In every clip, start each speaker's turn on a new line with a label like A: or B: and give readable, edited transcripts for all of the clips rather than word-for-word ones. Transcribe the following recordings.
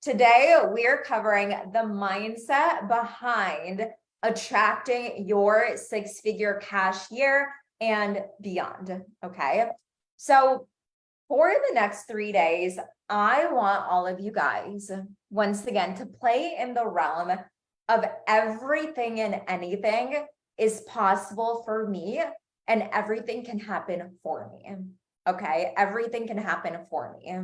A: Today, we're covering the mindset behind attracting your six-figure cash year and beyond, okay? So for the next 3 days, I want all of you guys, once again, to play in the realm of everything and anything is possible for me and everything can happen for me, okay? Everything can happen for me.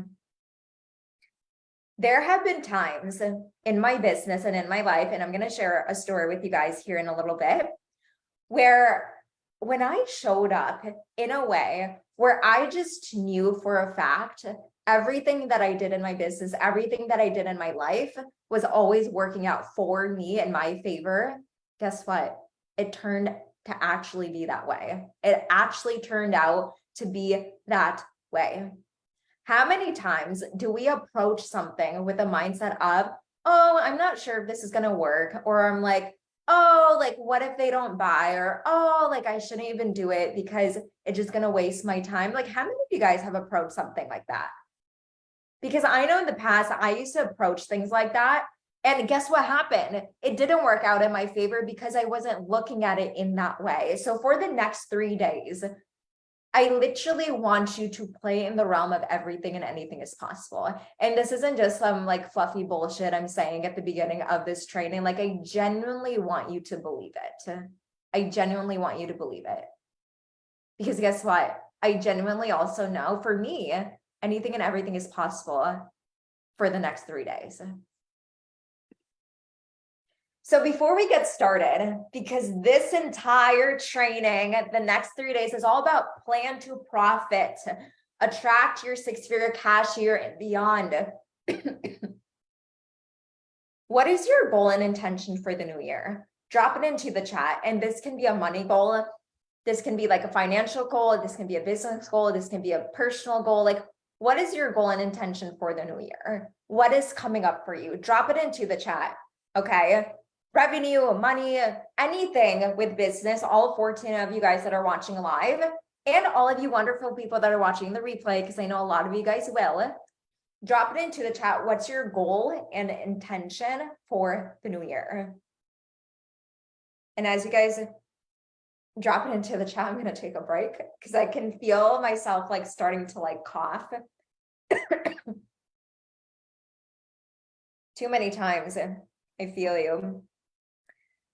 A: There have been times in my business and in my life, and I'm going to share a story with you guys here in a little bit, where when I showed up in a way where I just knew for a fact everything that I did in my business, everything that I did in my life was always working out for me in my favor, guess what? It turned to actually be that way. It actually turned out to be that way. How many times do we approach something with a mindset of, oh, I'm not sure if this is going to work, or I'm like, oh, like, what if they don't buy, or, oh, like, I shouldn't even do it because it's just going to waste my time. Like, how many of you guys have approached something like that? Because I know in the past, I used to approach things like that. And guess what happened? It didn't work out in my favor because I wasn't looking at it in that way. So for the next 3 days, I literally want you to play in the realm of everything and anything is possible. And this isn't just some like fluffy bullshit I'm saying at the beginning of this training. Like, I genuinely want you to believe it. I genuinely want you to believe it. Because guess what? I genuinely also know for me, anything and everything is possible for the next 3 days. So before we get started, because this entire training, the next 3 days is all about plan to profit, attract your six-figure cash year and beyond. What is your goal and intention for the new year? Drop it into the chat. And this can be a money goal. This can be like a financial goal. This can be a business goal. This can be a personal goal. Like, what is your goal and intention for the new year? What is coming up for you? Drop it into the chat, okay? Revenue, money, anything with business, all 14 of you guys that are watching live, and all of you wonderful people that are watching the replay, because I know a lot of you guys will, drop it into the chat. What's your goal and intention for the new year? And as you guys drop it into the chat, I'm going to take a break because I can feel myself like starting to like cough. Too many times. I feel you.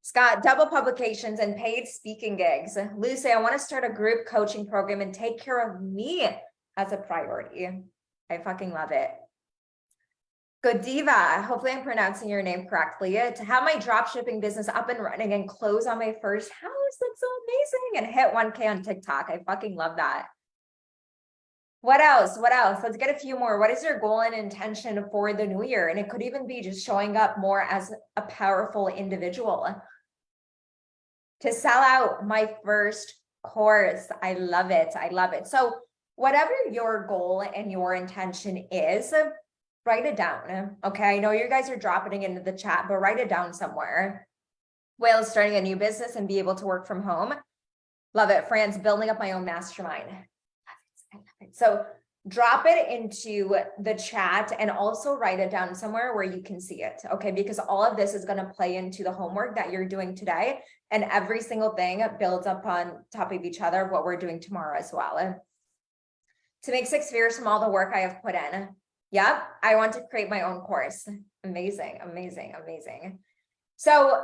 A: Scott, double publications and paid speaking gigs. Lucy, I want to start a group coaching program and take care of me as a priority. I fucking love it. Godiva, hopefully I'm pronouncing your name correctly. To have my drop shipping business up and running and close on my first house, that's so amazing. And hit 1K on TikTok. I fucking love that. What else? What else? Let's get a few more. What is your goal and intention for the new year? And it could even be just showing up more as a powerful individual. To sell out my first course. I love it. I love it. So whatever your goal and your intention is, write it down. Okay. I know you guys are dropping it into the chat, but write it down somewhere. Will, starting a new business and be able to work from home. Love it. France, building up my own mastermind. I love it. So drop it into the chat and also write it down somewhere where you can see it. Okay. Because all of this is going to play into the homework that you're doing today. And every single thing builds up on top of each other, what we're doing tomorrow as well. To make six figures from all the work I have put in. Yep. I want to create my own course. Amazing, amazing, amazing. So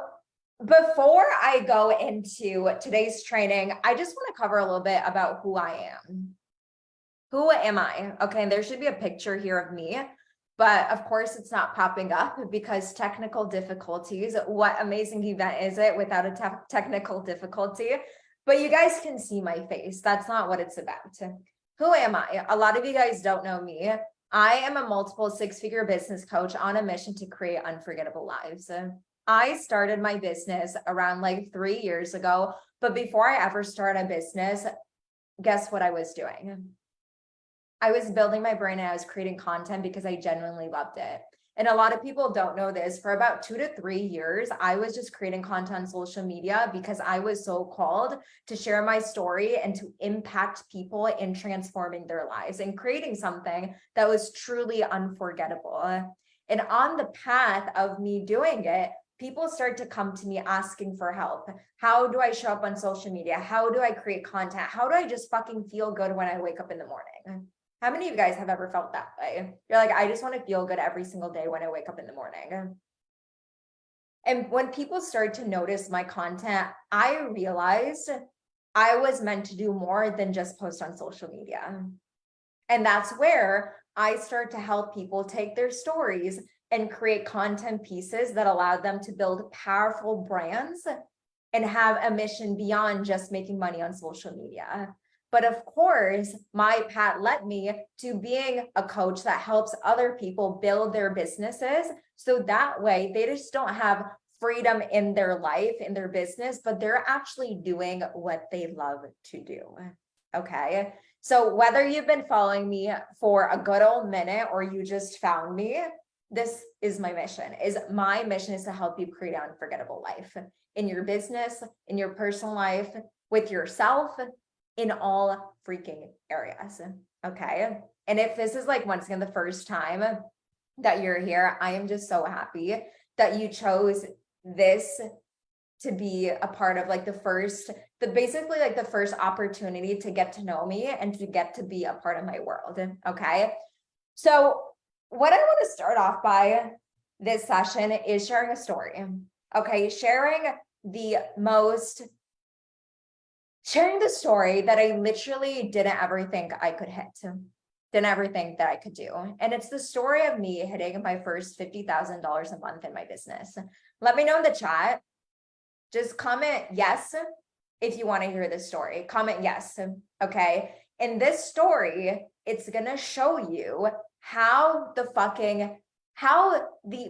A: before I go into today's training, I just want to cover a little bit about who I am. Who am I? Okay, and there should be a picture here of me, but of course it's not popping up because technical difficulties. What amazing event is it without a technical difficulty? But you guys can see my face. That's not what it's about. Who am I? A lot of you guys don't know me. I am a multiple six-figure business coach on a mission to create unforgettable lives. I started my business around like 3 years ago, but before I ever started a business, guess what I was doing? I was building my brand and I was creating content because I genuinely loved it. And a lot of people don't know this. For about 2 to 3 years, I was just creating content on social media because I was so called to share my story and to impact people in transforming their lives and creating something that was truly unforgettable. And on the path of me doing it, people start to come to me asking for help. How do I show up on social media? How do I create content? How do I just fucking feel good when I wake up in the morning? How many of you guys have ever felt that way? You're like, I just want to feel good every single day when I wake up in the morning. And when people start to notice my content, I realized I was meant to do more than just post on social media. And that's where I start to help people take their stories and create content pieces that allow them to build powerful brands and have a mission beyond just making money on social media. But of course, my path led me to being a coach that helps other people build their businesses. So that way they just don't have freedom in their life, in their business, but they're actually doing what they love to do. Okay. So whether you've been following me for a good old minute or you just found me, this is my mission. My mission is to help you create an unforgettable life in your business, in your personal life, with yourself, in all freaking areas. Okay. And if this is like, once again, the first time that you're here, I am just so happy that you chose this to be a part of like basically like the first opportunity to get to know me and to get to be a part of my world. Okay. So what I want to start off by this session is sharing a story. Okay. Sharing the story that I literally didn't ever think I could hit, didn't ever think that I could do. And it's the story of me hitting my first $50,000 a month in my business. Let me know in the chat. Just comment yes if you want to hear this story. Comment yes. Okay. In this story, it's going to show you how the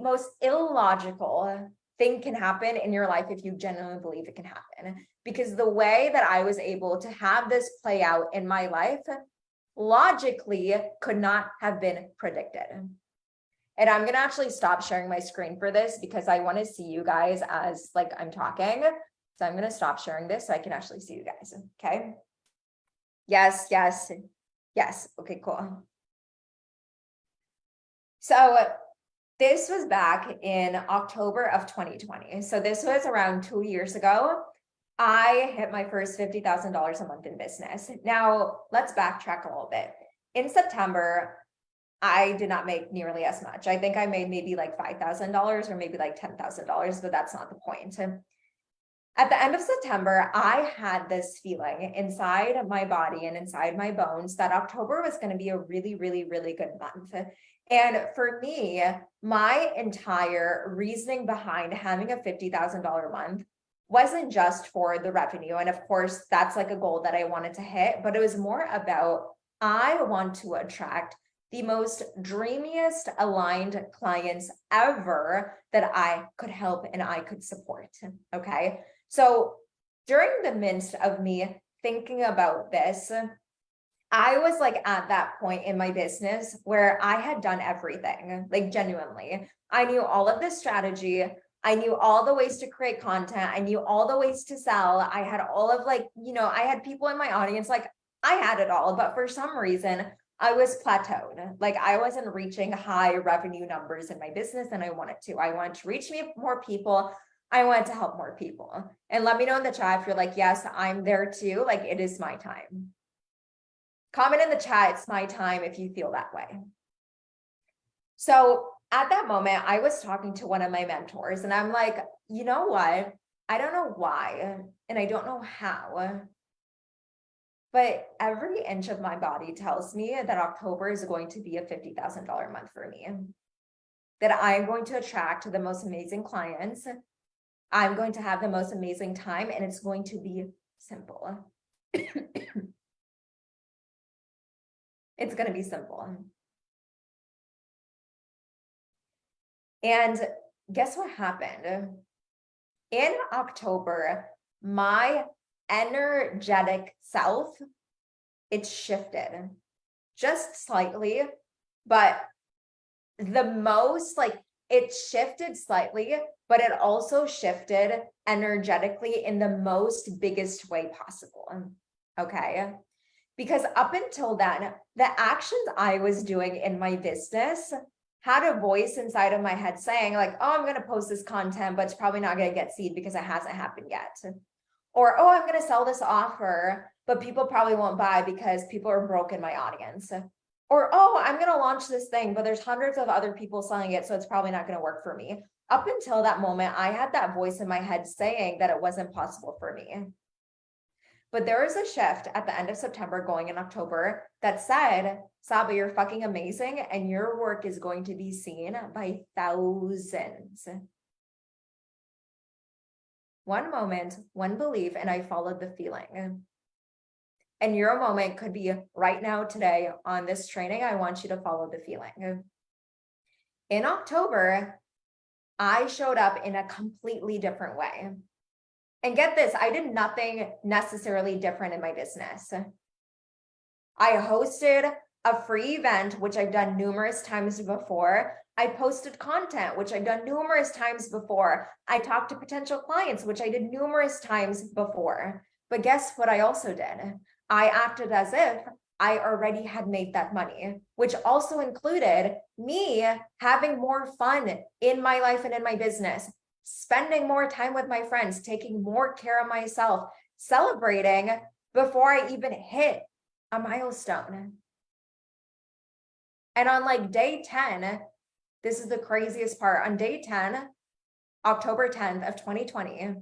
A: most illogical thing can happen in your life if you genuinely believe it can happen. Because the way that I was able to have this play out in my life logically could not have been predicted. And I'm going to actually stop sharing my screen for this because I want to see you guys as like I'm talking. So I'm going to stop sharing this so I can actually see you guys. Okay. Yes, yes, yes. Okay, cool. So this was back in October of 2020. So this was around 2 years ago. I hit my first $50,000 a month in business. Now let's backtrack a little bit. In September, I did not make nearly as much. I think I made maybe like $5,000 or maybe like $10,000, but that's not the point. At the end of September, I had this feeling inside my body and inside my bones that October was going to be a really, really, really good month. And for me, my entire reasoning behind having a $50,000 month wasn't just for the revenue. And of course, that's like a goal that I wanted to hit, but it was more about I want to attract the most dreamiest aligned clients ever that I could help and I could support. Okay. So during the midst of me thinking about this, I was like at that point in my business where I had done everything, like genuinely. I knew all of this strategy. I knew all the ways to create content. I knew all the ways to sell. I had all of like, I had people in my audience, like I had it all, but for some reason I was plateaued. Like I wasn't reaching high revenue numbers in my business and I wanted to reach more people. I wanted to help more people. And let me know in the chat if you're like, yes, I'm there too. Like it is my time. Comment in the chat, it's my time if you feel that way. So at that moment, I was talking to one of my mentors and I'm like, you know what? I don't know why, and I don't know how, but every inch of my body tells me that October is going to be a $50,000 month for me, that I'm going to attract the most amazing clients. I'm going to have the most amazing time and it's going to be simple. It's going to be simple. And guess what happened? In October, my energetic self, it shifted just slightly, but it shifted slightly, but it also shifted energetically in the most biggest way possible. Okay. Because up until then, the actions I was doing in my business had a voice inside of my head saying like, oh, I'm going to post this content, but it's probably not going to get seen because it hasn't happened yet. Or, oh, I'm going to sell this offer, but people probably won't buy because people are broke in my audience. Or, oh, I'm going to launch this thing, but there's hundreds of other people selling it, so it's probably not going to work for me. Up until that moment, I had that voice in my head saying that it wasn't possible for me. But there was a shift at the end of September going in October that said, Sabah, you're fucking amazing and your work is going to be seen by thousands. One moment, one belief, and I followed the feeling. And your moment could be right now, today, on this training. I want you to follow the feeling. In October, I showed up in a completely different way. And get this, I did nothing necessarily different in my business. I hosted a free event, which I've done numerous times before. I posted content, which I've done numerous times before. I talked to potential clients, which I did numerous times before. But guess what I also did? I acted as if I already had made that money, which also included me having more fun in my life and in my business, spending more time with my friends, taking more care of myself, celebrating before I even hit a milestone. And on like day 10, this is the craziest part. On day 10, October 10th of 2020,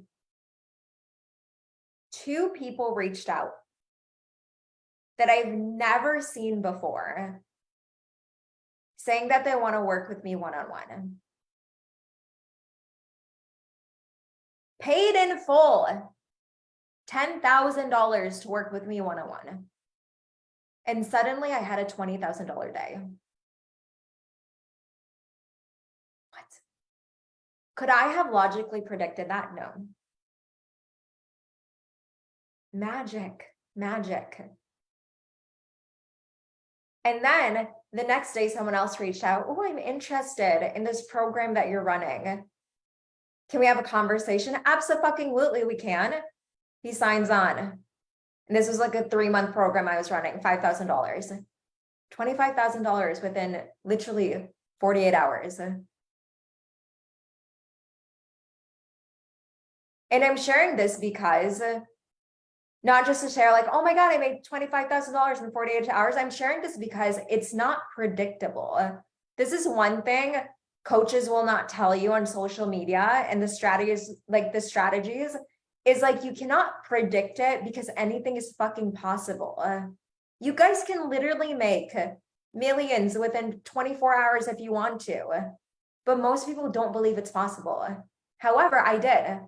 A: 2 people reached out that I've never seen before, saying that they want to work with me one-on-one. Paid in full, $10,000 to work with me one-on-one. And suddenly I had a $20,000 day. What? Could I have logically predicted that? No. Magic, magic. And then the next day, someone else reached out. Oh, I'm interested in this program that you're running. Can we have a conversation? Absolutely, we can. He signs on. And this was like a 3-month program I was running, $5,000. $25,000 within literally 48 hours. And I'm sharing this because not just to share like, oh my God, I made $25,000 in 48 hours. I'm sharing this because it's not predictable. This is one thing coaches will not tell you on social media, and the strategies is like, you cannot predict it because anything is fucking possible. You guys can literally make millions within 24 hours if you want to, but most people don't believe it's possible. However, I did.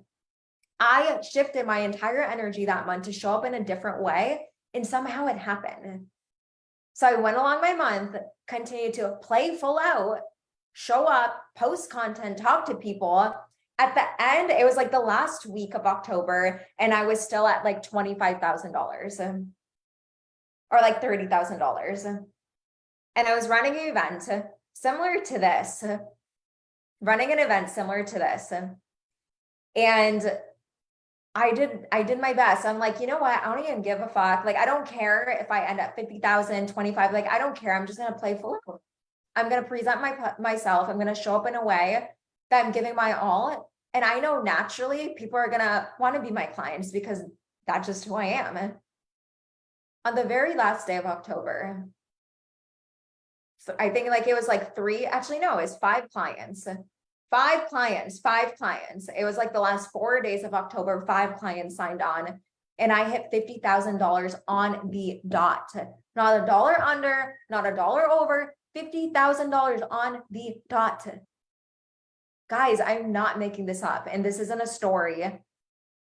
A: I shifted my entire energy that month to show up in a different way, and somehow it happened. So I went along my month, continued to play full out, show up, post content, talk to people. At the end, it was like the last week of October, and I was still at like $25,000 or like $30,000. And I was running an event similar to this, And I did my best. I'm like, you know what? I don't even give a fuck. Like, I don't care if I end up 50,000, 25, like, I don't care. I'm just going to play full. I'm going to present myself. I'm going to show up in a way that I'm giving my all. And I know naturally people are going to want to be my clients because that's just who I am. On the very last day of October, so I think like it was like 3, actually, no, it was 5 clients. 5 clients. It was like the last 4 days of October, 5 clients signed on, and I hit $50,000 on the dot. Not a dollar under, not a dollar over, $50,000 on the dot. Guys, I'm not making this up. And this isn't a story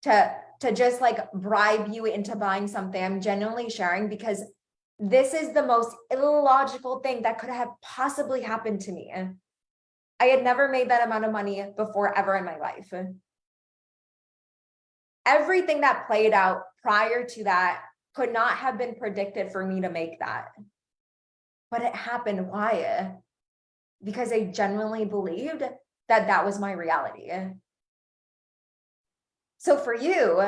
A: to just like bribe you into buying something. I'm genuinely sharing because this is the most illogical thing that could have possibly happened to me. I had never made that amount of money before ever in my life. Everything that played out prior to that could not have been predicted for me to make that. But it happened. Why? Because I genuinely believed that that was my reality. So for you,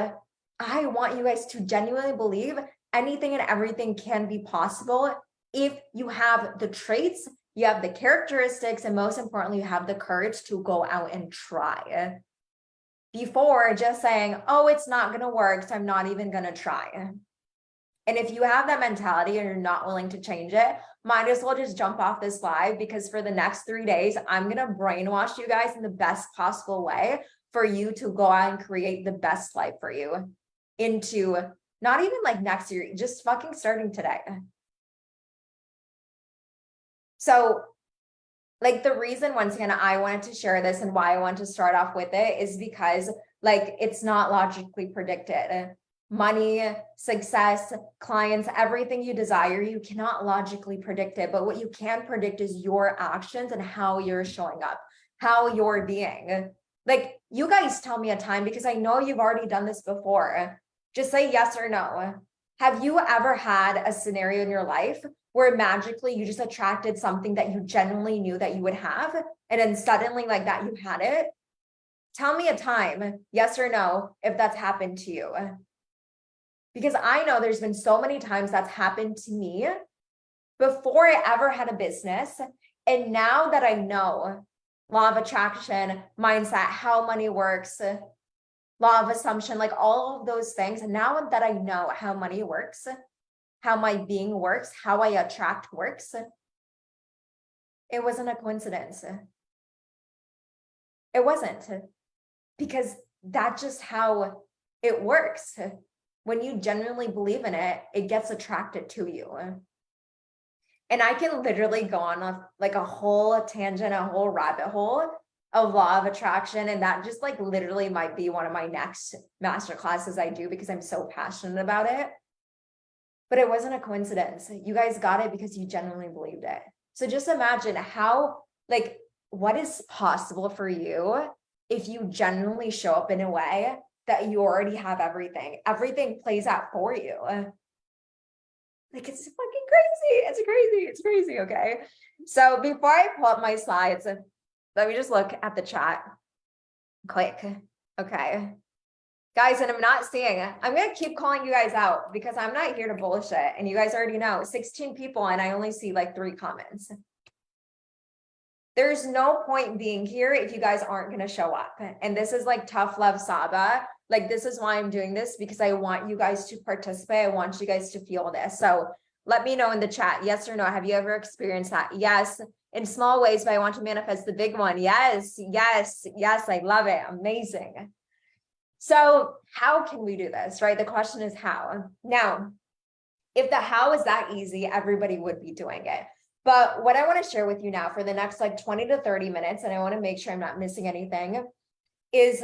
A: I want you guys to genuinely believe anything and everything can be possible if you have the traits, you have the characteristics, and most importantly, you have the courage to go out and try. Before just saying, oh, it's not going to work, so I'm not even going to try. And if you have that mentality and you're not willing to change it, might as well just jump off this live, because for the next 3 days, I'm going to brainwash you guys in the best possible way for you to go out and create the best life for you into not even like next year, just fucking starting today. So like the reason, once again, I wanted to share this and why I want to start off with it is because like it's not logically predicted. Money, success, clients, everything you desire, you cannot logically predict it. But what you can predict is your actions and how you're showing up, how you're being. Like you guys tell me a time, because I know you've already done this before. Just say yes or no. Have you ever had a scenario in your life where magically you just attracted something that you genuinely knew that you would have, and then suddenly like that you had it? Tell me a time, yes or no, if that's happened to you. Because I know there's been so many times that's happened to me before I ever had a business. And now that I know law of attraction, mindset, how money works, law of assumption, like all of those things, and now that I know how money works, how my being works, how I attract works, it wasn't a coincidence. It wasn't, because that's just how it works. When you genuinely believe in it, it gets attracted to you. And I can literally go on like a whole tangent, a whole rabbit hole of law of attraction. And that just like literally might be one of my next master classes I do, because I'm so passionate about it. But it wasn't a coincidence. You guys got it because you genuinely believed it. So just imagine how, like, what is possible for you if you genuinely show up in a way that you already have everything. Everything plays out for you. Like, it's fucking crazy. It's crazy. It's crazy. Okay. So before I pull up my slides, let me just look at the chat quick. Okay. Guys, and I'm not seeing it. I'm going to keep calling you guys out because I'm not here to bullshit. And you guys already know 16 people and I only see like 3 comments. There's no point being here if you guys aren't going to show up. And this is like tough love Sabah. Like, this is why I'm doing this, because I want you guys to participate. I want you guys to feel this. So let me know in the chat, yes or no. Have you ever experienced that? Yes, in small ways, but I want to manifest the big one. Yes, yes, yes. I love it. Amazing. So how can we do this, right? The question is how. Now, if the how is that easy, everybody would be doing it. But what I want to share with you now for the next like 20 to 30 minutes, and I want to make sure I'm not missing anything, is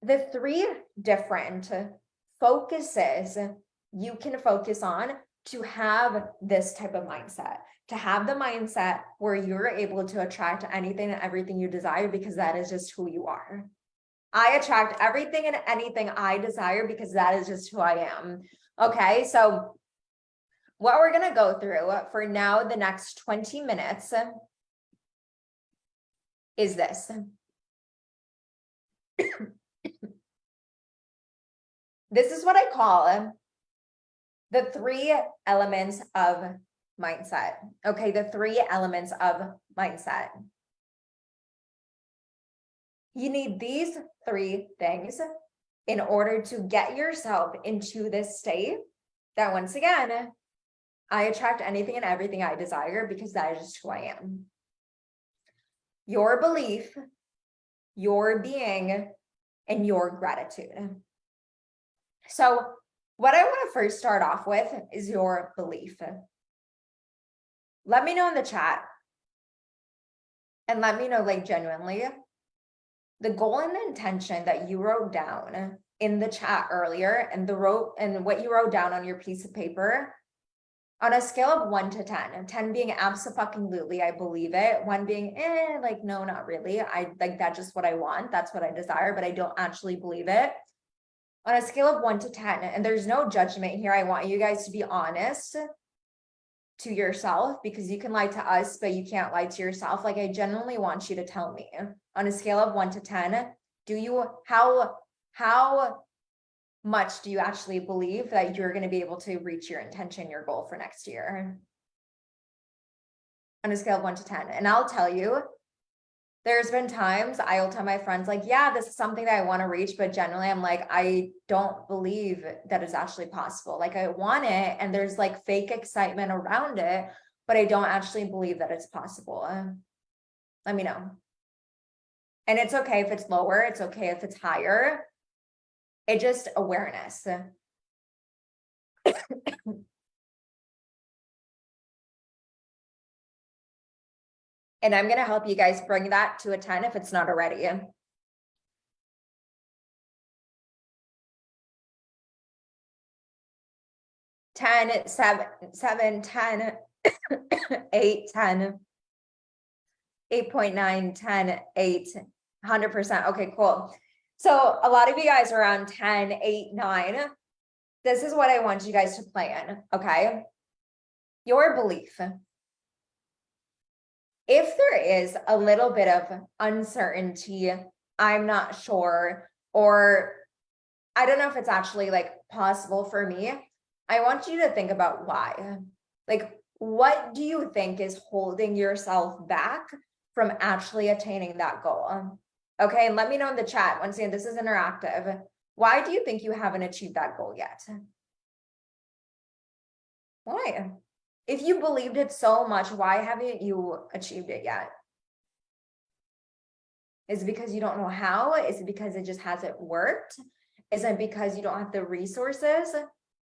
A: the 3 different focuses you can focus on to have this type of mindset, to have the mindset where you're able to attract anything and everything you desire, because that is just who you are. I attract everything and anything I desire because that is just who I am. Okay, so what we're going to go through for now, the next 20 minutes, is this. This is what I call the 3 elements of mindset. Okay, the 3 elements of mindset. You need these 3 things in order to get yourself into this state that, once again, I attract anything and everything I desire because that is just who I am. Your belief, your being, and your gratitude. So what I want to first start off with is your belief. Let me know in the chat, and let me know, like, genuinely, the goal and intention that you wrote down in the chat earlier, and what you wrote down on your piece of paper, on a scale of 1 to 10, 10 being absolutely, I believe it. 1 being, like, no, not really. I like, that's just what I want. That's what I desire, but I don't actually believe it. On a scale of 1 to 10, and there's no judgment here. I want you guys to be honest to yourself, because you can lie to us, but you can't lie to yourself. Like, I genuinely want you to tell me on a scale of 1 to 10, how much do you actually believe that you're going to be able to reach your intention, your goal for next year? on a scale of 1 to 10. And I'll tell you, there's been times I'll tell my friends like, yeah, this is something that I want to reach, but generally I'm like, I don't believe that it's actually possible. Like I want it and there's like fake excitement around it, but I don't actually believe that it's possible. Let me know. And it's okay if it's lower, it's okay if it's higher. It just awareness. And I'm going to help you guys bring that to a 10 if it's not already. 10, 7, 10, 8, 10, 8.9, 10, 8, 100%. Okay, cool. So a lot of you guys are around 10, 8, 9. This is what I want you guys to plan, okay? Your belief. If there is a little bit of uncertainty, I'm not sure, or I don't know if it's actually like possible for me, I want you to think about why. Like, what do you think is holding yourself back from actually attaining that goal? Okay, and let me know in the chat. Once again, this is interactive. Why do you think you haven't achieved that goal yet? Why? If you believed it so much, why haven't you achieved it yet? Is it because you don't know how? Is it because it just hasn't worked? Is it because you don't have the resources?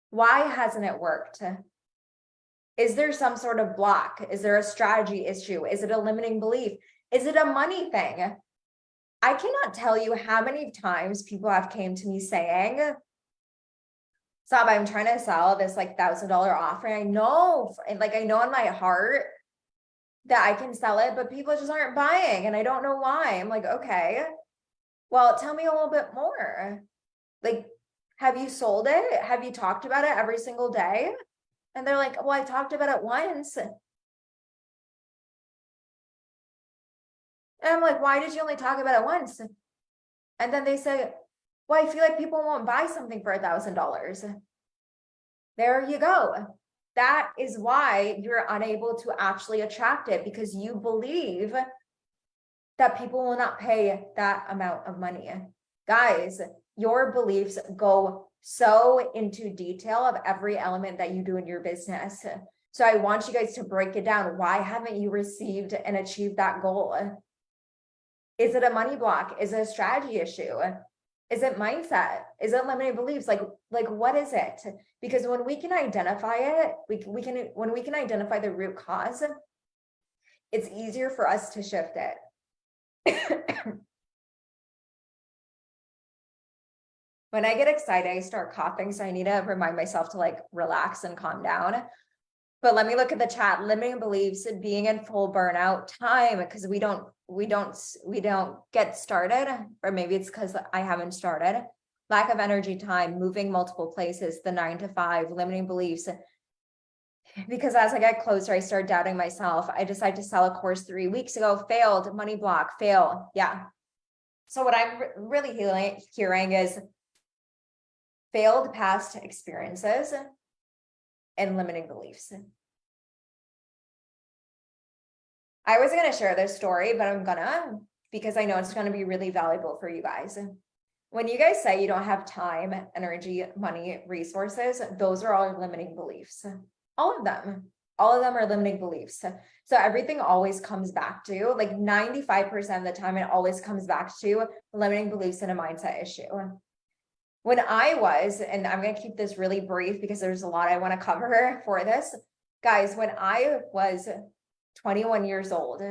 A: Why hasn't it worked? Is there some sort of block? Is there a strategy issue? Is it a limiting belief? Is it a money thing? I cannot tell you how many times people have came to me saying, Sabah, I'm trying to sell this like $1,000 offering. I know, like I know in my heart that I can sell it, but people just aren't buying and I don't know why. I'm like, okay, well, tell me a little bit more. Like, have you sold it? Have you talked about it every single day? And they're like, well, I talked about it once. And I'm like, why did you only talk about it once? And then they say, well, I feel like people won't buy something for $1,000. There you go. That is why you're unable to actually attract it, because you believe that people will not pay that amount of money. Guys, your beliefs go so into detail of every element that you do in your business. So I want you guys to break it down. Why haven't you received and achieved that goal? Is it a money block? Is it a strategy issue? Is it mindset? Is it limiting beliefs? Like what is it? Because when we can identify it, when we can identify the root cause, it's easier for us to shift it. When I get excited, I start coughing. So I need to remind myself to like relax and calm down. But let me look at the chat. Limiting beliefs, being in full burnout, time, because we don't get started, or maybe it's because I haven't started. Lack of energy, time, moving multiple places, the 9 to 5, limiting beliefs. Because as I get closer, I start doubting myself. I decided to sell a course 3 weeks ago, failed, money block, fail. Yeah. So what I'm really hearing is failed past experiences and limiting beliefs. I was going to share this story, but I'm gonna, because I know it's going to be really valuable for you guys. When you guys say you don't have time, energy, money, resources, those are all limiting beliefs. All of them are limiting beliefs. So everything always comes back to, like 95% of the time, it always comes back to limiting beliefs and a mindset issue. When I was, and I'm going to keep this really brief because there's a lot I want to cover for this. Guys, when I was 21 years old,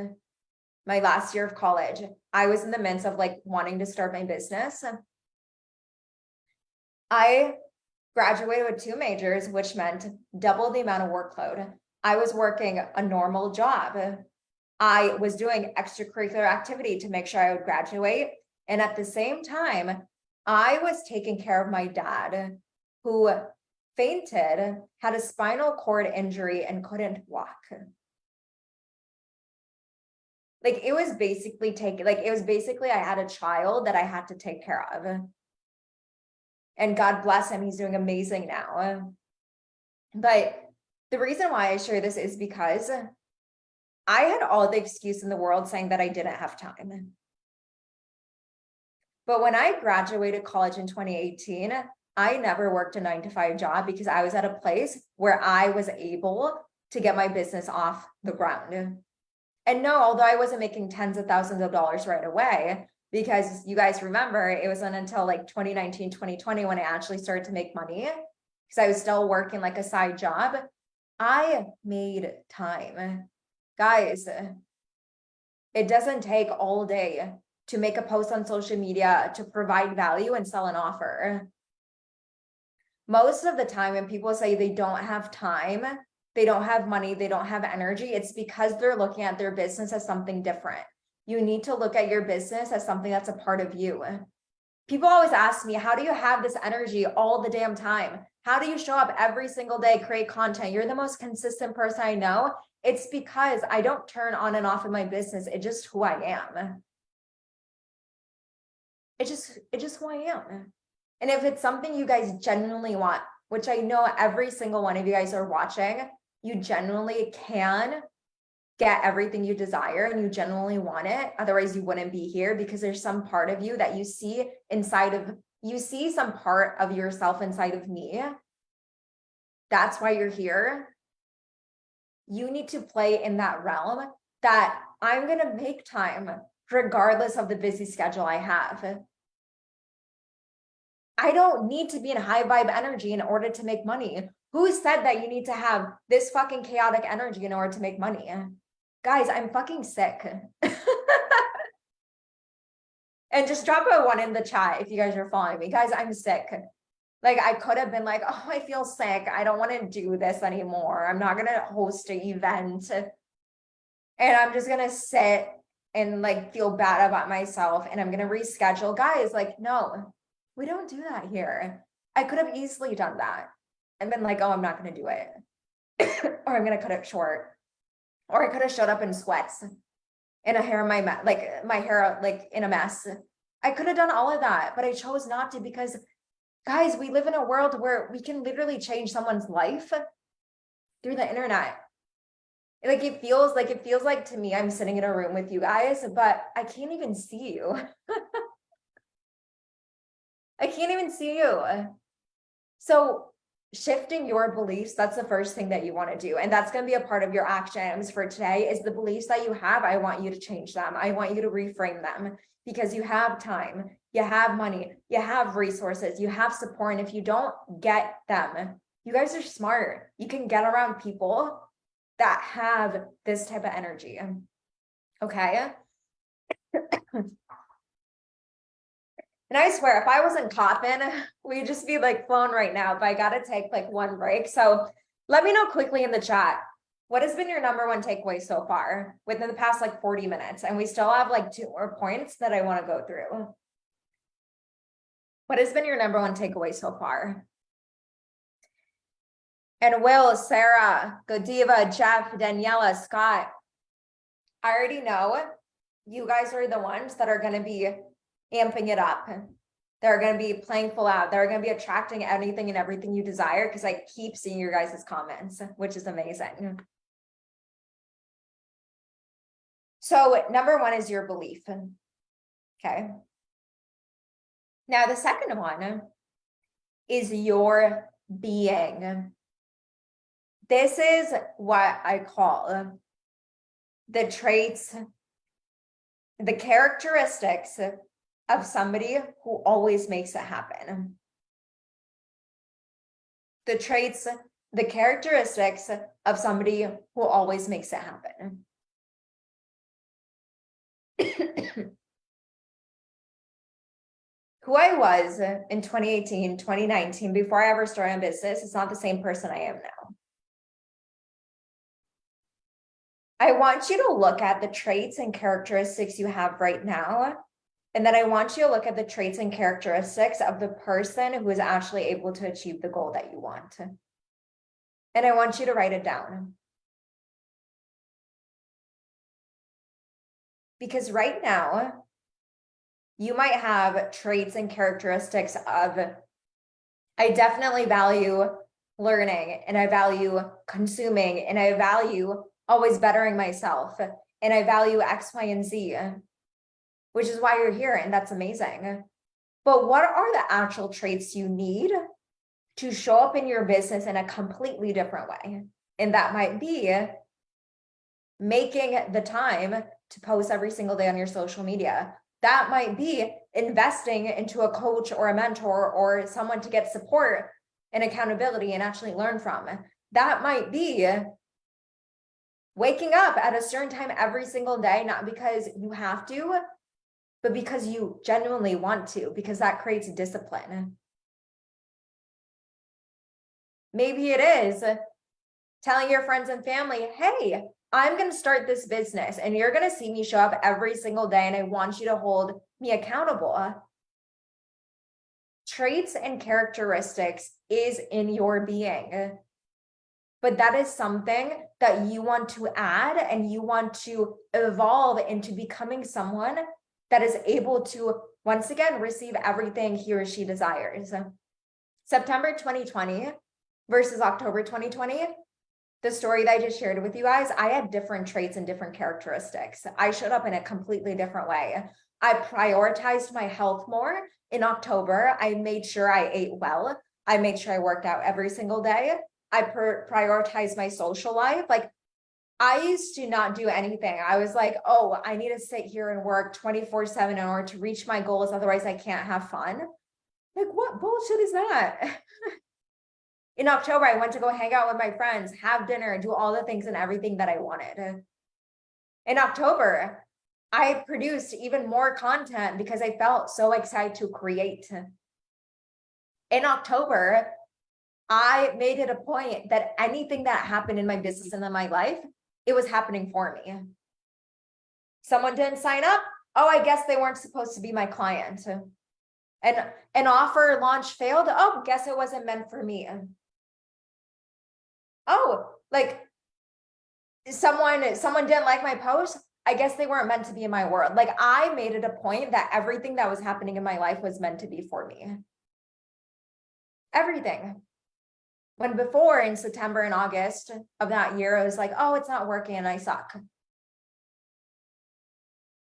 A: my last year of college, I was in the midst of like wanting to start my business. I graduated with 2 majors, which meant double the amount of workload. I was working a normal job. I was doing extracurricular activity to make sure I would graduate. And at the same time, I was taking care of my dad, who fainted, had a spinal cord injury, and couldn't walk. Like it was basically I had a child that I had to take care of. And God bless him, he's doing amazing now. But the reason why I share this is because I had all the excuse in the world saying that I didn't have time. But when I graduated college in 2018, I never worked a 9-to-5 job because I was at a place where I was able to get my business off the ground. And no, although I wasn't making tens of thousands of dollars right away, because you guys remember, it wasn't until like 2019, 2020 when I actually started to make money, because I was still working like a side job. I made time. Guys, it doesn't take all day to make a post on social media, to provide value and sell an offer. Most of the time when people say they don't have time, they don't have money, they don't have energy, it's because they're looking at their business as something different. You need to look at your business as something that's a part of you. People always ask me, how do you have this energy all the damn time? How do you show up every single day, create content? You're the most consistent person I know. It's because I don't turn on and off in my business. It's just who I am. It's just who I am. And if it's something you guys genuinely want, which I know every single one of you guys are watching, you genuinely can get everything you desire and you genuinely want it. Otherwise you wouldn't be here, because there's some part of you that you see inside of, you see some part of yourself inside of me. That's why you're here. You need to play in that realm that I'm going to make time regardless of the busy schedule I have. I don't need to be in high vibe energy in order to make money. Who said that you need to have this fucking chaotic energy in order to make money? Guys, I'm fucking sick. And just drop a 1 in the chat if you guys are following me. Guys, I'm sick. Like, I could have been like, oh, I feel sick. I don't want to do this anymore. I'm not going to host an event. And I'm just going to sit and like feel bad about myself. And I'm going to reschedule. Guys, like, no, we don't do that here. I could have easily done that and been like, oh, I'm not going to do it. Or I'm going to cut it short. Or I could have showed up in sweats and a hair in my hair like in a mess. I could have done all of that, but I chose not to, because guys, we live in a world where we can literally change someone's life through the internet. Like it feels like to me, I'm sitting in a room with you guys, but I can't even see you. I can't even see you. So shifting your beliefs, that's the first thing that you want to do. And that's going to be a part of your actions for today, is the beliefs that you have. I want you to change them. I want you to reframe them, because you have time, you have money, you have resources, you have support. And if you don't get them, you guys are smart. You can get around people that have this type of energy. Okay. And I swear, if I wasn't coughing, we'd just be like flown right now, but I got to take like one break. So let me know quickly in the chat, what has been your number one takeaway so far within the past like 40 minutes? And we still have like 2 more points that I want to go through. What has been your number one takeaway so far? And Will, Sarah, Godiva, Jeff, Daniela, Scott, I already know you guys are the ones that are going to be amping it up. They're going to be playing full out. They're going to be attracting anything and everything you desire, because I keep seeing your guys' comments, which is amazing. So number one is your belief. Okay. Now the second one is your being. This is what I call the traits, the characteristics of somebody who always makes it happen. The traits, the characteristics of somebody who always makes it happen. Who I was in 2018, 2019, before I ever started a business, is not the same person I am now. I want you to look at the traits and characteristics you have right now. And then I want you to look at the traits and characteristics of the person who is actually able to achieve the goal that you want. And I want you to write it down. Because right now, you might have traits and characteristics of, I definitely value learning, and I value consuming, and I value always bettering myself, and I value X, Y, and Z, which is why you're here, and that's amazing. But what are the actual traits you need to show up in your business in a completely different way? And that might be making the time to post every single day on your social media. That might be investing into a coach or a mentor or someone to get support and accountability and actually learn from. That might be waking up at a certain time every single day, not because you have to, but because you genuinely want to, because that creates discipline. Maybe it is telling your friends and family, hey, I'm going to start this business and you're going to see me show up every single day and I want you to hold me accountable. Traits and characteristics is in your being, but that is something that you want to add and you want to evolve into becoming someone that is able to, once again, receive everything he or she desires. September 2020 versus October 2020, the story that I just shared with you guys, I had different traits and different characteristics. I showed up in a completely different way. I prioritized my health more. In October, I made sure I ate well. I made sure I worked out every single day. I prioritized my social life. Like, I used to not do anything. I was like, oh, I need to sit here and work 24/7 in order to reach my goals. Otherwise, I can't have fun. Like, what bullshit is that? In October, I went to go hang out with my friends, have dinner, do all the things and everything that I wanted. In October, I produced even more content because I felt so excited to create. In October, I made it a point that anything that happened in my business and in my life, it was happening for me. Someone didn't sign up. Oh, I guess they weren't supposed to be my client. And an offer launch failed. Oh, guess it wasn't meant for me. Oh, like someone didn't like my post. I guess they weren't meant to be in my world. Like, I made it a point that everything that was happening in my life was meant to be for me. Everything. When before in September and August of that year, I was like, oh, it's not working and I suck.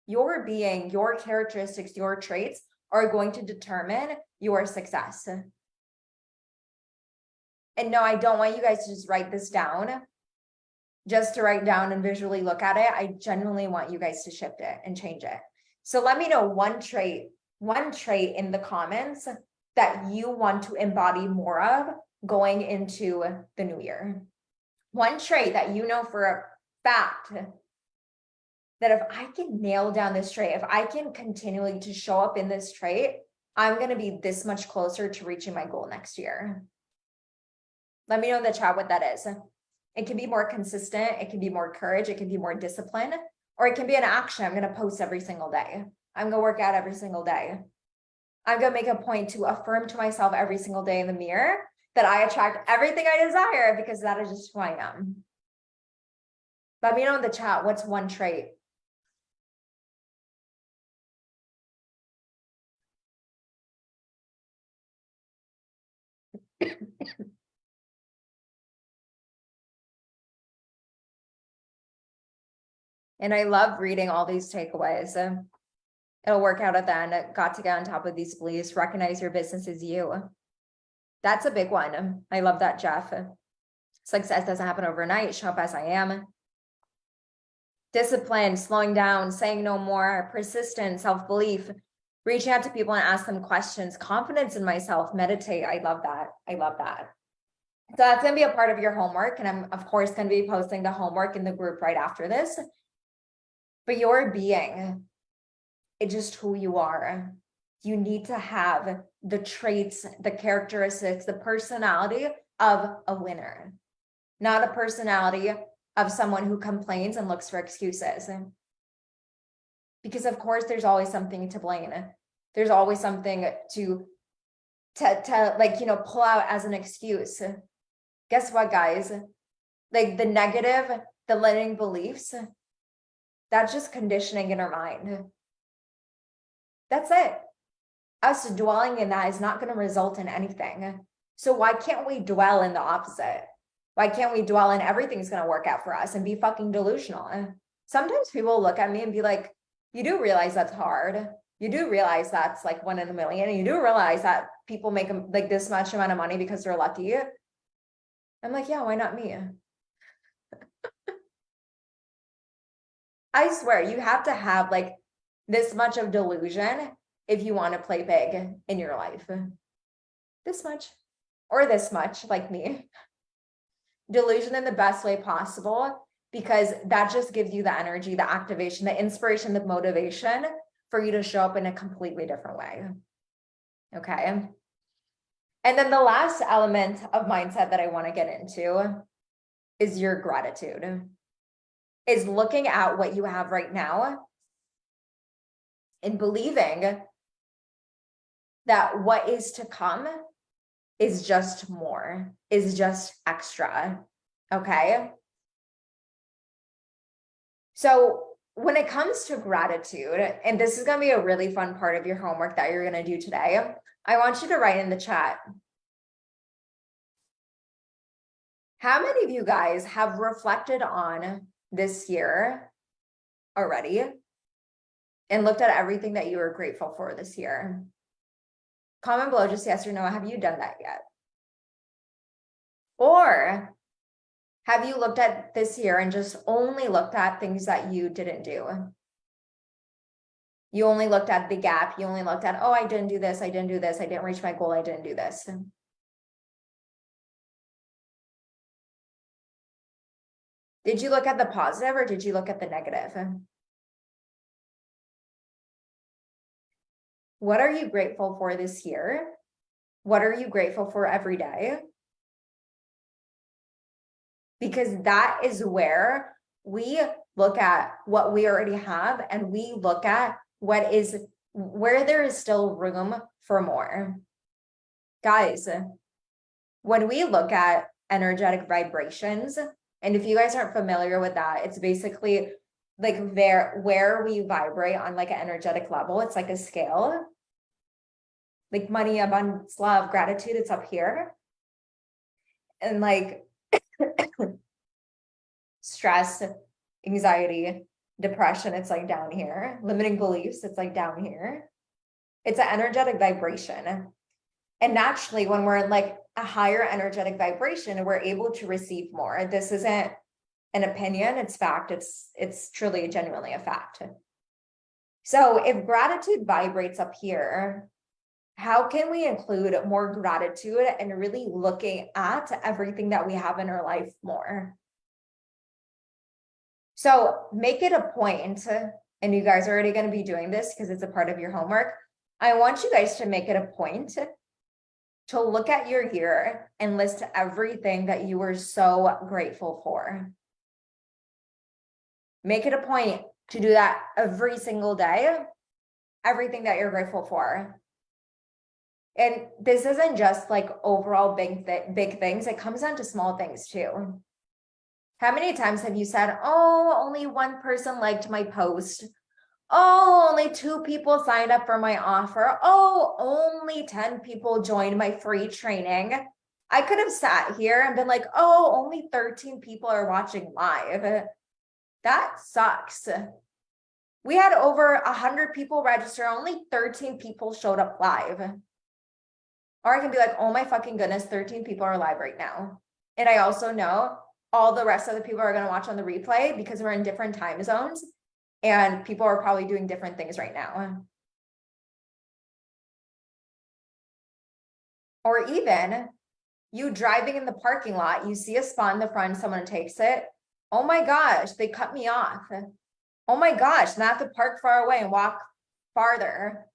A: Your being, your characteristics, your traits are going to determine your success. And no, I don't want you guys to just write this down, just to write down and visually look at it. I genuinely want you guys to shift it and change it. So let me know one trait in the comments that you want to embody more of going into the new year. One trait that you know for a fact that if I can nail down this trait, if I can continually to show up in this trait, I'm going to be this much closer to reaching my goal next year. Let me know in the chat what that is. It can be more consistent. It can be more courage. It can be more discipline, or it can be an action. I'm going to post every single day. I'm going to work out every single day. I'm going to make a point to affirm to myself every single day in the mirror that I attract everything I desire, because that is just who I am. Let me know in the chat, what's one trait? And I love reading all these takeaways. It'll work out at the end. Got to get on top of these beliefs. Recognize your business is you. That's a big one. I love that, Jeff. Success doesn't happen overnight. Show up as I am. Discipline, slowing down, saying no more, persistence, self-belief, reaching out to people and ask them questions, confidence in myself, meditate. I love that. I love that. So that's going to be a part of your homework. And I'm, of course, going to be posting the homework in the group right after this. But your being, it's just who you are. You need to have the traits, the characteristics, the personality of a winner, not a personality of someone who complains and looks for excuses. Because of course, there's always something to blame. There's always something to like, you know, pull out as an excuse. Guess what, guys? Like the negative, the limiting beliefs, that's just conditioning in our mind. That's it. Us dwelling in that is not going to result in anything. So why can't we dwell in the opposite? Why can't we dwell in everything's going to work out for us and be fucking delusional? Sometimes people look at me and be like, you do realize that's hard. You do realize that's like 1 in a million. And you do realize that people make like this much amount of money because they're lucky. I'm like, yeah, why not me? I swear you have to have like this much of delusion if you want to play big in your life. This much or this much, like me. Delusion in the best way possible, because that just gives you the energy, the activation, the inspiration, the motivation for you to show up in a completely different way. Okay. And then the last element of mindset that I want to get into is your gratitude, is looking at what you have right now and believing that what is to come is just more, is just extra. Okay. So when it comes to gratitude, and this is going to be a really fun part of your homework that you're going to do today, I want you to write in the chat, how many of you guys have reflected on this year already and looked at everything that you were grateful for this year? Comment below just yes or no. Have you done that yet? Or have you looked at this year and just only looked at things that you didn't do? You only looked at the gap. You only looked at, oh, I didn't do this. I didn't do this. I didn't reach my goal. I didn't do this. Did you look at the positive or did you look at the negative? What are you grateful for this year? What are you grateful for every day? Because that is where we look at what we already have and we look at what is where there is still room for more. Guys, when we look at energetic vibrations, and if you guys aren't familiar with that, it's basically like where we vibrate on like an energetic level. It's like a scale. Like money, abundance, love, gratitude, it's up here. And like stress, anxiety, depression, it's like down here. Limiting beliefs, it's like down here. It's an energetic vibration. And naturally, when we're in like a higher energetic vibration, we're able to receive more. This isn't an opinion, it's fact. It's truly genuinely a fact. So if gratitude vibrates up here, how can we include more gratitude and really looking at everything that we have in our life more? So make it a point, and you guys are already going to be doing this because it's a part of your homework. I want you guys to make it a point to look at your year and list everything that you were so grateful for. Make it a point to do that every single day, everything that you're grateful for. And this isn't just like overall big things. It comes down to small things too. How many times have you said, oh, only one person liked my post? Oh, only 2 people signed up for my offer. Oh, only 10 people joined my free training. I could have sat here and been like, oh, only 13 people are watching live. That sucks. We had over 100 people register. Only 13 people showed up live. Or I can be like, oh my fucking goodness, 13 people are live right now. And I also know all the rest of the people are going to watch on the replay because we're in different time zones and people are probably doing different things right now. Or even you driving in the parking lot, you see a spot in the front, someone takes it. Oh my gosh, they cut me off. Oh my gosh, now I have to park far away and walk farther.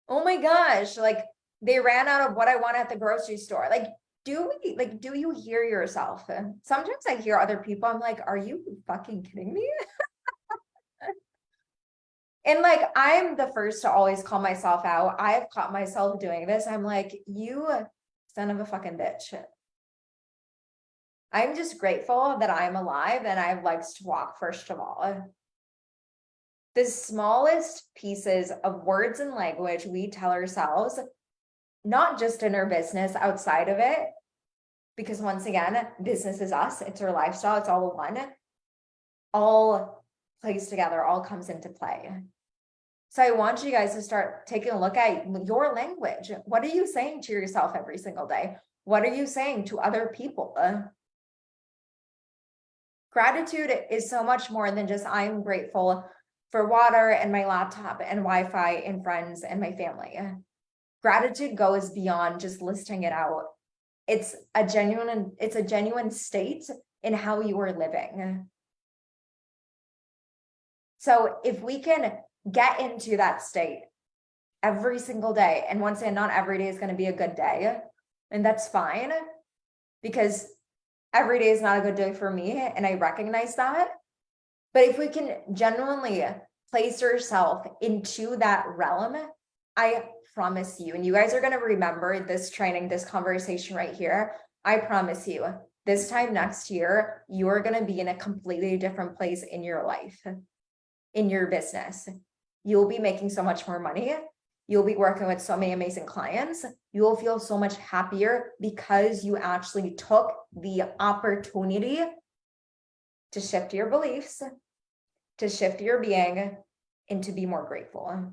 A: Oh my gosh, like they ran out of what I want at the grocery store. Like, do you hear yourself? Sometimes I hear other people, I'm like, are you fucking kidding me? And like, I'm the first to always call myself out. I have caught myself doing this. I'm like, you son of a fucking bitch. I'm just grateful that I'm alive and I have legs to walk, first of all. The smallest pieces of words and language we tell ourselves, not just in our business, outside of it, Because once again, business is us, it's our lifestyle, it's all one, all plays together, all comes into play. So I want you guys to start taking a look at your language. What are you saying to yourself every single day? What are you saying to other people? Gratitude is so much more than just I'm grateful for water and my laptop and Wi-Fi and friends and my family. Gratitude goes beyond just listing it out. It's a genuine state in how you are living. So if we can get into that state every single day, and once again, not every day is going to be a good day, and that's fine, because every day is not a good day for me, and I recognize that. But if we can genuinely place yourself into that realm, I promise you, and you guys are going to remember this training, this conversation right here. I promise you, this time next year, you are going to be in a completely different place in your life, in your business. You'll be making so much more money. You'll be working with so many amazing clients. You will feel so much happier because you actually took the opportunity to shift your beliefs, to shift your being, and to be more grateful.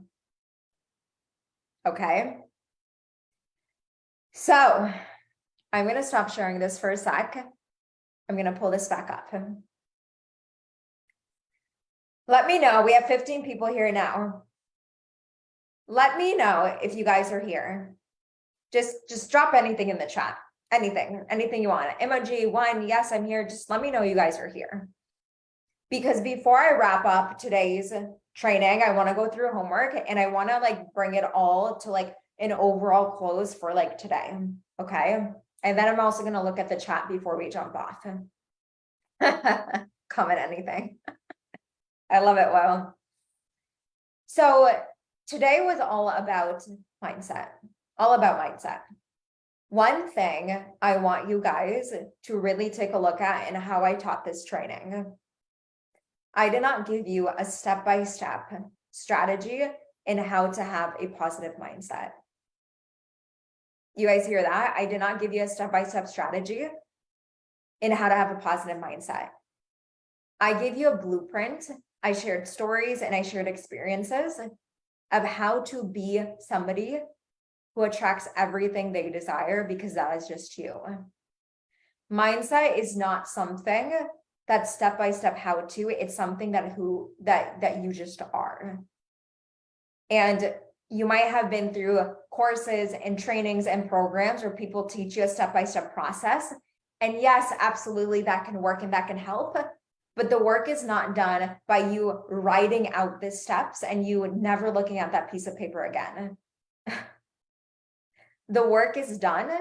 A: Okay? So I'm going to stop sharing this for a sec. I'm going to pull this back up. Let me know. We have 15 people here now. Let me know if you guys are here. Just drop anything in the chat. Anything you want. Emoji, one, yes, I'm here. Just let me know you guys are here. Because before I wrap up today's training, I want to go through homework and I want to like bring it all to like an overall close for like today. Okay. And then I'm also going to look at the chat before we jump off. Comment anything. I love it. Well, so today was all about mindset, all about mindset. One thing I want you guys to really take a look at in how I taught this training. I did not give you a step-by-step strategy in how to have a positive mindset. You guys hear that? I did not give you a step-by-step strategy in how to have a positive mindset. I gave you a blueprint. I shared stories and I shared experiences of how to be somebody who attracts everything they desire, because that is just you. Mindset is not something that's step-by-step how to, it's something that you just are. And you might have been through courses and trainings and programs where people teach you a step-by-step process. And yes, absolutely, that can work and that can help. But the work is not done by you writing out the steps and you never looking at that piece of paper again. The work is done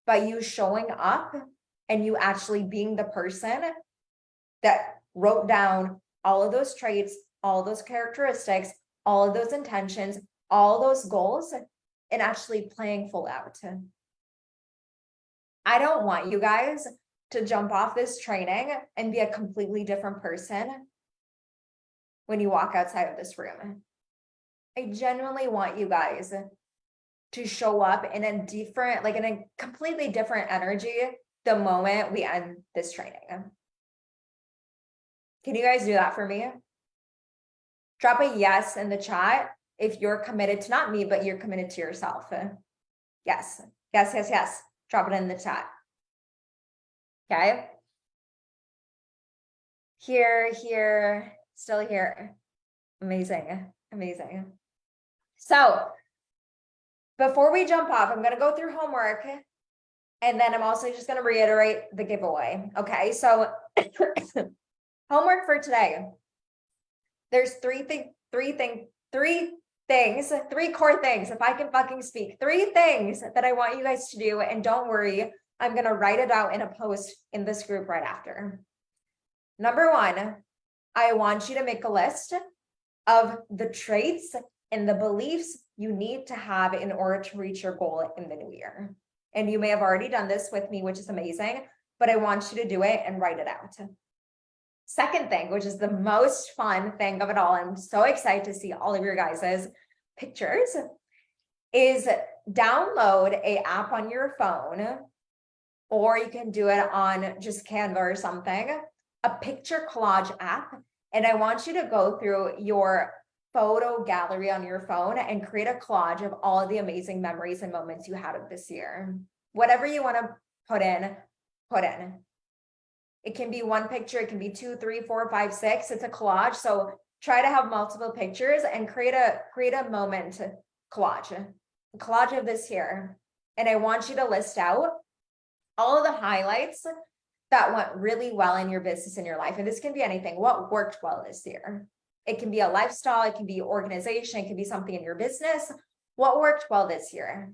A: by you showing up and you actually being the person that wrote down all of those traits, all those characteristics, all of those intentions, all those goals, and actually playing full out. I don't want you guys to jump off this training and be a completely different person when you walk outside of this room. I genuinely want you guys to show up in a different, like in a completely different energy the moment we end this training. Can you guys do that for me? Drop a yes in the chat if you're committed to not me, but you're committed to yourself. Yes, yes, yes, yes. Drop it in the chat. Okay. Here, still here. Amazing, amazing. So before we jump off, I'm going to go through homework and then I'm also just going to reiterate the giveaway. Okay. So homework for today. There's three core things. If I can fucking speak, 3 things that I want you guys to do. And don't worry, I'm going to write it out in a post in this group right after. Number 1, I want you to make a list of the traits and the beliefs you need to have in order to reach your goal in the new year. And you may have already done this with me, which is amazing, but I want you to do it and write it out. Second thing, which is the most fun thing of it all, I'm so excited to see all of your guys' pictures, is download an app on your phone or you can do it on just Canva or something, a picture collage app. And I want you to go through your photo gallery on your phone and create a collage of all of the amazing memories and moments you had of this year. Whatever you want to put in, put in. It can be one picture, it can be 2, 3, 4, 5, 6. It's a collage. So try to have multiple pictures and create a moment collage, a collage of this year. And I want you to list out all of the highlights that went really well in your business, in your life. And this can be anything. What worked well this year? It can be a lifestyle, it can be organization, it can be something in your business. What worked well this year?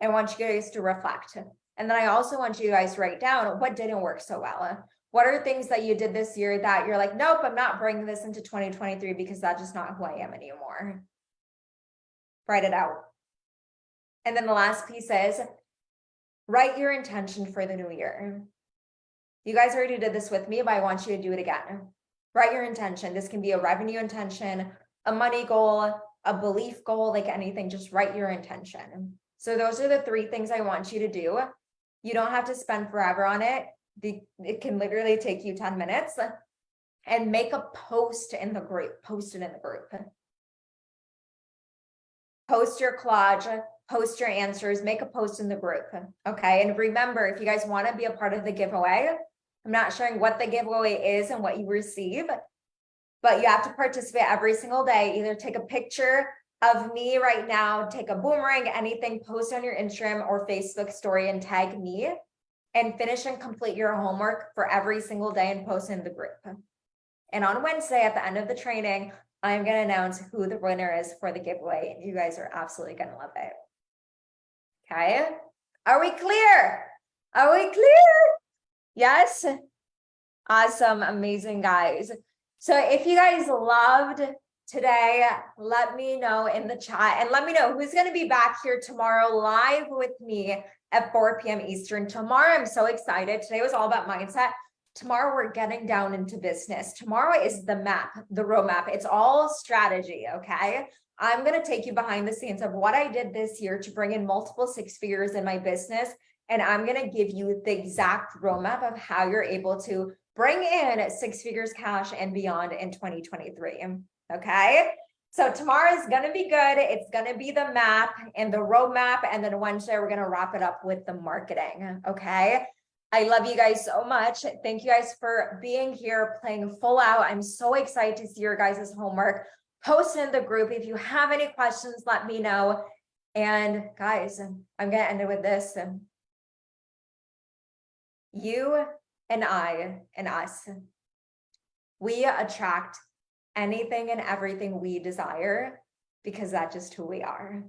A: I want you guys to reflect. And then I also want you guys to write down what didn't work so well. What are things that you did this year that you're like, nope, I'm not bringing this into 2023 because that's just not who I am anymore. Write it out. And then the last piece is write your intention for the new year. You guys already did this with me, but I want you to do it again. Write your intention. This can be a revenue intention, a money goal, a belief goal, like anything, just write your intention. So those are the 3 things I want you to do. You don't have to spend forever on it. It can literally take you 10 minutes, and make a post in the group. Post it in the group. Post your collage, post your answers, make a post in the group. Okay. And remember, if you guys want to be a part of the giveaway, I'm not sharing what the giveaway is and what you receive, but you have to participate every single day. Either take a picture of me right now, take a boomerang, anything, post on your Instagram or Facebook story and tag me, and finish and complete your homework for every single day and post in the group. And on Wednesday at the end of the training, I'm going to announce who the winner is for the giveaway. You guys are absolutely going to love it. Okay. Are we clear? Are we clear? Yes. Awesome. Amazing, guys. So if you guys loved today, let me know in the chat, and let me know who's going to be back here tomorrow live with me at 4 p.m. Eastern. Tomorrow, I'm so excited. Today was all about mindset. Tomorrow, we're getting down into business. Tomorrow is the map, the roadmap. It's all strategy, okay? I'm going to take you behind the scenes of what I did this year to bring in multiple 6 figures in my business. And I'm going to give you the exact roadmap of how you're able to bring in 6 figures cash and beyond in 2023. Okay. So tomorrow is going to be good. It's going to be the map and the roadmap. And then Wednesday, we're going to wrap it up with the marketing. Okay. I love you guys so much. Thank you guys for being here, playing full out. I'm so excited to see your guys' homework. Post in the group. If you have any questions, let me know. And guys, I'm going to end it with this. You and I and us, we attract anything and everything we desire because that's just who we are.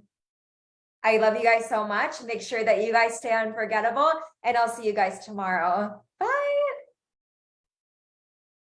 A: I love you guys so much. Make sure that you guys stay unforgettable, and I'll see you guys tomorrow. Bye.